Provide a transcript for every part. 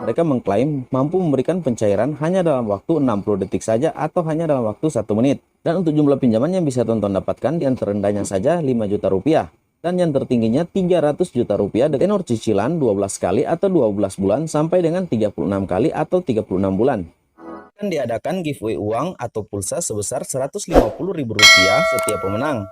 mereka mengklaim mampu memberikan pencairan hanya dalam waktu 60 detik saja atau hanya dalam waktu 1 menit. Dan untuk jumlah pinjaman yang bisa teman-teman dapatkan, yang terendahnya saja 5 juta rupiah. Dan yang tertingginya 300 juta rupiah dengan tenor cicilan 12 kali atau 12 bulan sampai dengan 36 kali atau 36 bulan. Dan diadakan giveaway uang atau pulsa sebesar Rp150.000 setiap pemenang.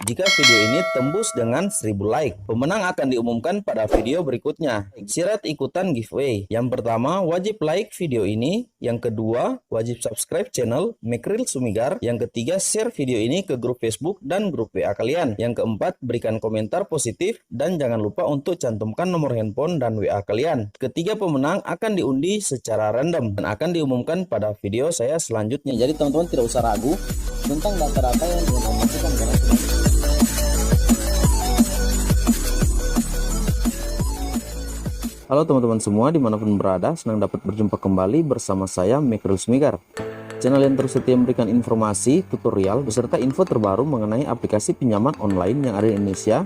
Jika video ini tembus dengan 1000 like, pemenang akan diumumkan pada video berikutnya. Syarat ikutan giveaway: yang pertama, wajib like video ini. Yang kedua, wajib subscribe channel Mekril Sumigar. Yang ketiga, share video ini ke grup Facebook dan grup WA kalian. Yang keempat, berikan komentar positif dan jangan lupa untuk cantumkan nomor handphone dan WA kalian. Ketiga pemenang akan diundi secara random dan akan diumumkan pada video saya selanjutnya. Jadi teman-teman tidak usah ragu tentang data-data yang diinformasikan karena Halo teman-teman semua dimanapun berada, senang dapat berjumpa kembali bersama saya Mekril Sumigar, channel yang terus setia memberikan informasi, tutorial, beserta info terbaru mengenai aplikasi pinjaman online yang ada di Indonesia,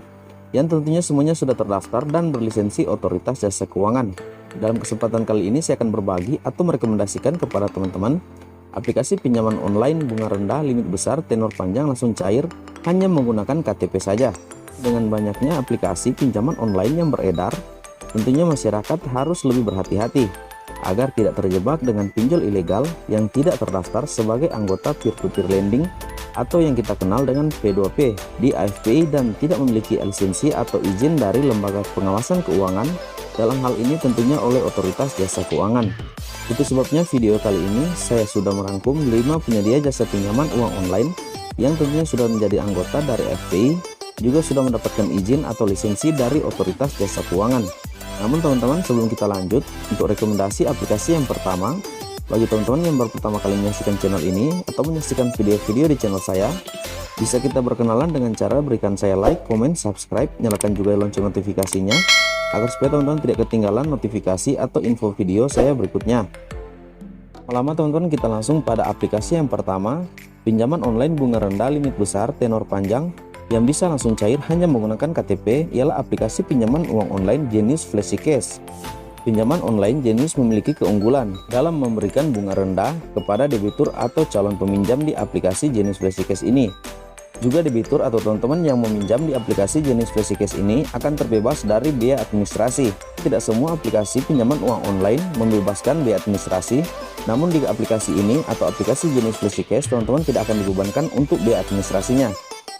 yang tentunya semuanya sudah terdaftar dan berlisensi Otoritas Jasa Keuangan. Dalam kesempatan kali ini saya akan berbagi atau merekomendasikan kepada teman-teman aplikasi pinjaman online bunga rendah, limit besar, tenor panjang, langsung cair, hanya menggunakan KTP saja. Dengan banyaknya aplikasi pinjaman online yang beredar, tentunya masyarakat harus lebih berhati-hati agar tidak terjebak dengan pinjol ilegal yang tidak terdaftar sebagai anggota peer-to-peer lending atau yang kita kenal dengan P2P di AFPI dan tidak memiliki lisensi atau izin dari Lembaga Pengawasan Keuangan, dalam hal ini tentunya oleh Otoritas Jasa Keuangan. Itu sebabnya video kali ini saya sudah merangkum 5 penyedia jasa pinjaman uang online yang tentunya sudah menjadi anggota dari AFPI, juga sudah mendapatkan izin atau lisensi dari Otoritas Jasa Keuangan. Namun teman-teman, sebelum kita lanjut untuk rekomendasi aplikasi yang pertama, bagi teman-teman yang baru pertama kali menyaksikan channel ini atau menyaksikan video-video di channel saya, bisa kita berkenalan dengan cara berikan saya like, komen, subscribe, nyalakan juga lonceng notifikasinya agar supaya teman-teman tidak ketinggalan notifikasi atau info video saya berikutnya. Lama teman-teman, kita langsung pada aplikasi yang pertama, pinjaman online bunga rendah, limit besar, tenor panjang, yang bisa langsung cair hanya menggunakan KTP, ialah aplikasi pinjaman uang online Genius FlexiCash. Pinjaman online Genius memiliki keunggulan dalam memberikan bunga rendah kepada debitur atau calon peminjam di aplikasi Genius FlexiCash ini. Juga debitur atau teman-teman yang meminjam di aplikasi Genius FlexiCash ini akan terbebas dari biaya administrasi. Tidak semua aplikasi pinjaman uang online membebaskan biaya administrasi, namun di aplikasi ini atau aplikasi Genius FlexiCash teman-teman tidak akan dibebankan untuk biaya administrasinya.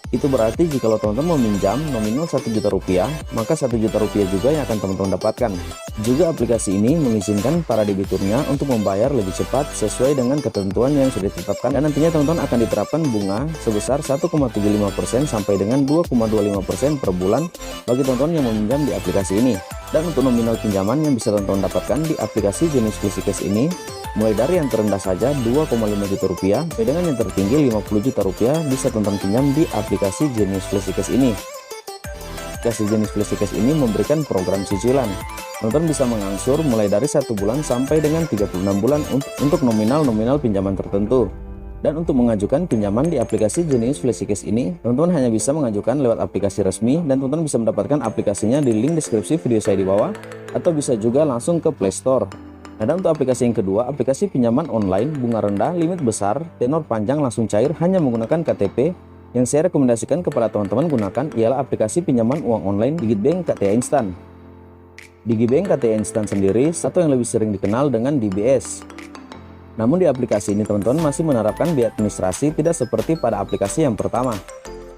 Itu berarti jika teman-teman meminjam nominal 1 juta rupiah, maka 1 juta rupiah juga yang akan teman-teman dapatkan. Juga aplikasi ini mengizinkan para debiturnya untuk membayar lebih cepat sesuai dengan ketentuan yang sudah ditetapkan, dan nantinya teman-teman akan diterapkan bunga sebesar 1,75% sampai dengan 2,25% per bulan bagi teman-teman yang meminjam di aplikasi ini. Dan untuk nominal pinjaman yang bisa teman-teman dapatkan di aplikasi Genius FlexiCash ini, mulai dari yang terendah saja 2,5 juta rupiah sampai dengan yang tertinggi 50 juta rupiah bisa teman-teman pinjam di aplikasi Genius FlexiCash ini. Aplikasi Genius FlexiCash ini memberikan program cicilan. Teman-teman bisa mengangsur mulai dari 1 bulan sampai dengan 36 bulan untuk nominal pinjaman tertentu. Dan untuk mengajukan pinjaman di aplikasi Genius FlexiCash ini, teman-teman hanya bisa mengajukan lewat aplikasi resmi, dan teman-teman bisa mendapatkan aplikasinya di link deskripsi video saya di bawah, atau bisa juga langsung ke Play Store. Nah, dan untuk aplikasi yang kedua, aplikasi pinjaman online bunga rendah, limit besar, tenor panjang, langsung cair hanya menggunakan KTP, yang saya rekomendasikan kepada teman-teman gunakan ialah aplikasi pinjaman uang online Digibank KTA Instan. Digibank KTA Instan sendiri atau yang lebih sering dikenal dengan DBS. Namun di aplikasi ini teman-teman masih menerapkan biaya administrasi tidak seperti pada aplikasi yang pertama.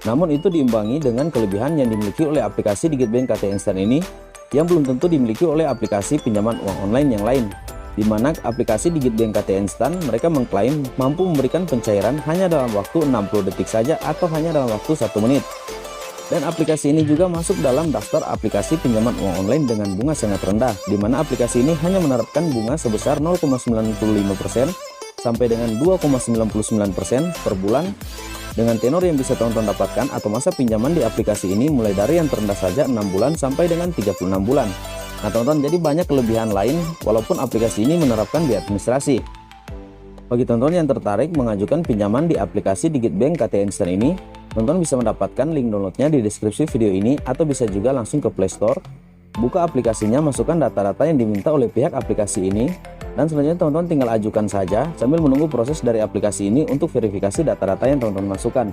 Namun itu diimbangi dengan kelebihan yang dimiliki oleh aplikasi Digibank KTA Instan ini yang belum tentu dimiliki oleh aplikasi pinjaman uang online yang lain, di mana aplikasi Digibank KTA Instan mereka mengklaim mampu memberikan pencairan hanya dalam waktu 60 detik saja atau hanya dalam waktu 1 menit. Dan aplikasi ini juga masuk dalam daftar aplikasi pinjaman uang online dengan bunga sangat rendah, di mana aplikasi ini hanya menerapkan bunga sebesar 0,95% sampai dengan 2,99% per bulan, dengan tenor yang bisa teman-teman dapatkan atau masa pinjaman di aplikasi ini mulai dari yang terendah saja 6 bulan sampai dengan 36 bulan. Nah teman-teman, jadi banyak kelebihan lain walaupun aplikasi ini menerapkan biaya administrasi. Bagi teman-teman yang tertarik mengajukan pinjaman di aplikasi Digibank KTA Instan ini, teman-teman bisa mendapatkan link downloadnya di deskripsi video ini atau bisa juga langsung ke Play Store Buka aplikasinya, masukkan data-data yang diminta oleh pihak aplikasi ini, dan selanjutnya teman-teman tinggal ajukan saja sambil menunggu proses dari aplikasi ini untuk verifikasi data-data yang teman-teman masukkan.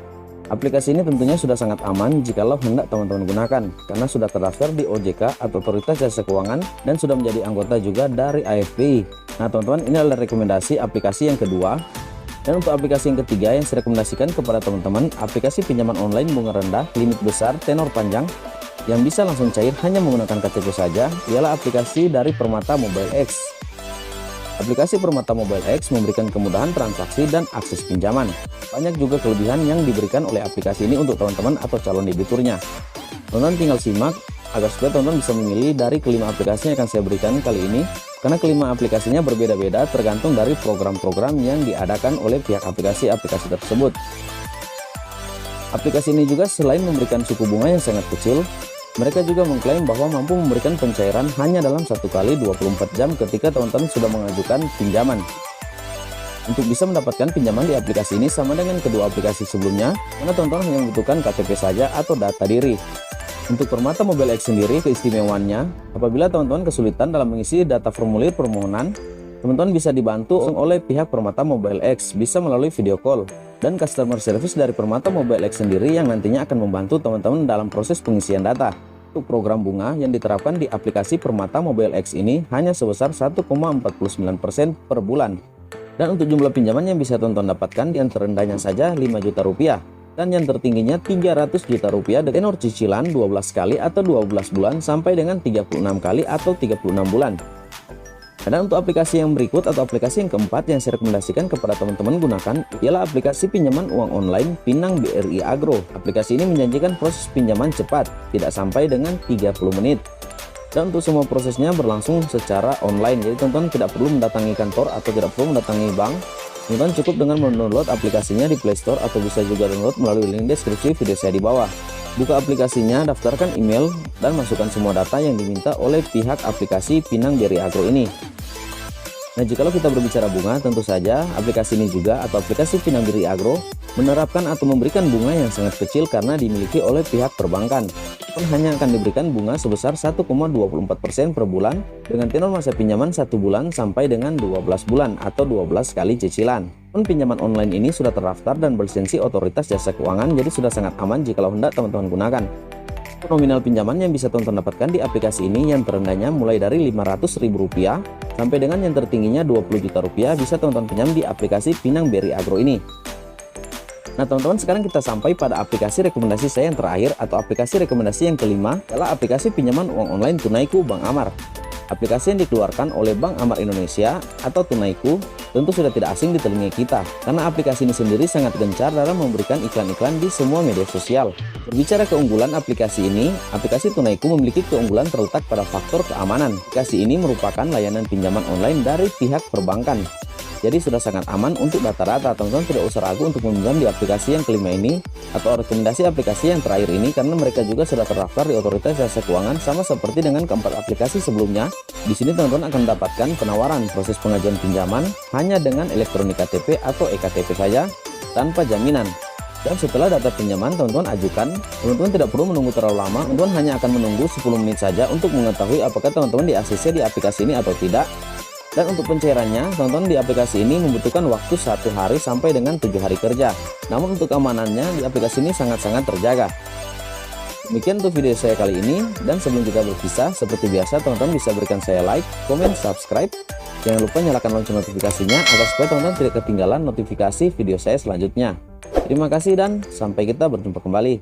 Aplikasi ini tentunya sudah sangat aman jikalau hendak teman-teman gunakan, karena sudah terdaftar di OJK atau Otoritas Jasa Keuangan dan sudah menjadi anggota juga dari AFPI. Nah teman-teman, ini adalah rekomendasi aplikasi yang kedua. Dan untuk aplikasi yang ketiga yang saya rekomendasikan kepada teman-teman, aplikasi pinjaman online bunga rendah, limit besar, tenor panjang, yang bisa langsung cair hanya menggunakan KTP saja, ialah aplikasi dari Permata Mobile X. Aplikasi Permata Mobile X memberikan kemudahan transaksi dan akses pinjaman. Banyak juga kelebihan yang diberikan oleh aplikasi ini untuk teman-teman atau calon debiturnya. Teman-teman tinggal simak agar supaya teman-teman bisa memilih dari kelima aplikasi yang akan saya berikan kali ini, karena kelima aplikasinya berbeda-beda tergantung dari program-program yang diadakan oleh pihak aplikasi-aplikasi tersebut. Aplikasi ini juga selain memberikan suku bunga yang sangat kecil, mereka juga mengklaim bahwa mampu memberikan pencairan hanya dalam 1 kali 24 jam ketika teman-teman sudah mengajukan pinjaman. Untuk bisa mendapatkan pinjaman di aplikasi ini sama dengan kedua aplikasi sebelumnya, mana teman-teman hanya membutuhkan KTP saja atau data diri. Untuk Permata Mobile X sendiri, keistimewaannya, apabila teman-teman kesulitan dalam mengisi data formulir permohonan, teman-teman bisa dibantu oleh pihak Permata Mobile X, bisa melalui video call. Dan customer service dari Permata Mobile X sendiri yang nantinya akan membantu teman-teman dalam proses pengisian data. Untuk program bunga yang diterapkan di aplikasi Permata Mobile X ini hanya sebesar 1,49% per bulan. Dan untuk jumlah pinjaman yang bisa teman-teman dapatkan, yang terendahnya saja 5 juta rupiah. Dan yang tertingginya 300 juta rupiah dengan tenor cicilan 12 kali atau 12 bulan sampai dengan 36 kali atau 36 bulan. Dan untuk aplikasi yang berikut atau aplikasi yang keempat yang saya rekomendasikan kepada teman-teman gunakan ialah aplikasi pinjaman uang online Pinang BRI Agro. Aplikasi ini menjanjikan proses pinjaman cepat, tidak sampai dengan 30 menit. Dan untuk semua prosesnya berlangsung secara online, jadi teman-teman tidak perlu mendatangi kantor atau tidak perlu mendatangi bank. Teman-teman cukup dengan mendownload aplikasinya di Play Store atau bisa juga download melalui link deskripsi video saya di bawah. Buka aplikasinya, daftarkan email, dan masukkan semua data yang diminta oleh pihak aplikasi Pinang BRI Agro ini. Nah, jikalau kita berbicara bunga, tentu saja aplikasi ini juga atau aplikasi Pinang BRI Agro menerapkan atau memberikan bunga yang sangat kecil karena dimiliki oleh pihak perbankan. Hanya akan diberikan bunga sebesar 1,24% per bulan dengan tenor masa pinjaman 1 bulan sampai dengan 12 bulan atau 12 kali cicilan. Pinjaman online ini sudah terdaftar dan berlisensi Otoritas Jasa Keuangan, jadi sudah sangat aman jikalau hendak teman-teman gunakan. Nominal pinjaman yang bisa teman-teman dapatkan di aplikasi ini yang terendahnya mulai dari Rp500.000 sampai dengan yang tertingginya Rp20 juta bisa teman-teman pinjam di aplikasi Pinang BRI Agro ini. Nah teman-teman, sekarang kita sampai pada aplikasi rekomendasi saya yang terakhir atau aplikasi rekomendasi yang kelima adalah aplikasi pinjaman uang online Tunaiku Bank Amar. Aplikasi yang dikeluarkan oleh Bank Amar Indonesia atau Tunaiku tentu sudah tidak asing di telinga kita, karena aplikasi ini sendiri sangat gencar dalam memberikan iklan-iklan di semua media sosial. Berbicara keunggulan aplikasi ini, aplikasi Tunaiku memiliki keunggulan terletak pada faktor keamanan. Aplikasi ini merupakan layanan pinjaman online dari pihak perbankan. Jadi sudah sangat aman untuk data-data. Teman-teman tidak usah ragu untuk meminjam di aplikasi yang kelima ini atau rekomendasi aplikasi yang terakhir ini, karena mereka juga sudah terdaftar di Otoritas Jasa Keuangan sama seperti dengan keempat aplikasi sebelumnya. Di sini teman-teman akan mendapatkan penawaran proses pengajuan pinjaman hanya dengan elektronik KTP atau eKTP saja tanpa jaminan. Dan setelah data pinjaman teman-teman ajukan, teman-teman tidak perlu menunggu terlalu lama. Teman-teman hanya akan menunggu 10 menit saja untuk mengetahui apakah teman-teman di ACC di aplikasi ini atau tidak. Dan untuk pencairannya, teman-teman di aplikasi ini membutuhkan waktu 1 hari sampai dengan 7 hari kerja. Namun untuk keamanannya di aplikasi ini sangat-sangat terjaga. Demikian untuk video saya kali ini, dan sebelum kita berpisah, seperti biasa teman-teman bisa berikan saya like, komen, subscribe. Jangan lupa nyalakan lonceng notifikasinya agar supaya teman-teman tidak ketinggalan notifikasi video saya selanjutnya. Terima kasih dan sampai kita berjumpa kembali.